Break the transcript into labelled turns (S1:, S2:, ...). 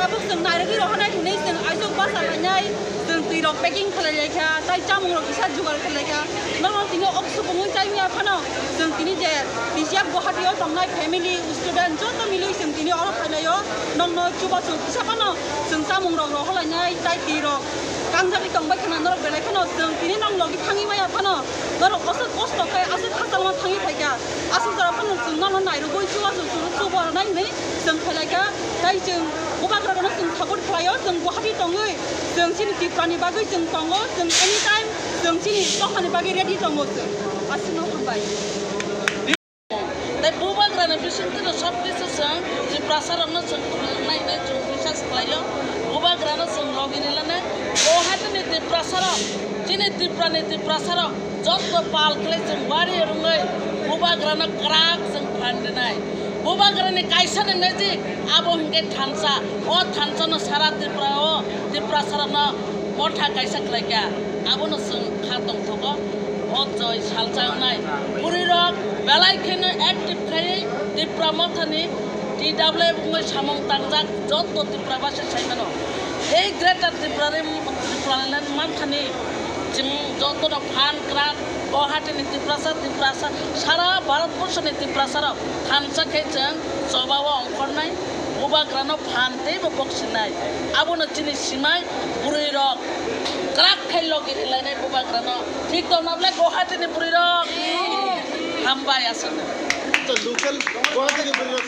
S1: tabuk seng nairagi rohana tunai seng aisok basa lanyai seng tirok packing khalai kha tai chamung rok isa jugal khalai kha nong tingo oksu bungun chai mi aphano seng tini je tisiap Guwahati o tongnai family student joto milui seng tini oro phailayo nong no chuba chu isa phano seng chamung rok rohalanyai tai tirok kangjali tongbai khana norok belai khano seng tini nong logi thangi mai aphano norok osot kosto kai asot khasalma thangi phaika asot jara phano seng nong nairu goi chuwa chu chuba nai nei seng phailai kha tai seng Bubagrana seng support khlayo seng Guwahati tongoi seng sini tiprani bagai seng tongo seng anytime seng sini tokmani bagai ready tongo seng asino hambai
S2: dai Bubagrana bisintino sob kisu seng tiprasarana seng nai nai chung bisas khlayo Bubagrana seng loginilane Guwahati ni tiprasara sini tiprani tiprasara jotto pal khlai seng bari rungai Bubagrana krak seng phandenai Bubagrana kaisane magic abo hingke thansa o thansa no sara tiprasara no motha kaisa khlaika abo no seng khatong thogo o joy salchang nai purirok belai kheno active khai tipramathani TW bungoi samong tangjak jotto tiprabase saimano ei greater Triplaland manthani jing jotto no phan krak Guwahati ni tiprasa sara Bharatbor ni tiprasara thansa khejang sobawa ongkornai Bubagrana phante bo boksinai abono chini simai purirok krak khailo girilai Bubagrana thik to nable Guwahati ni purirok hambai asana
S3: तो local Guwahati ni purirok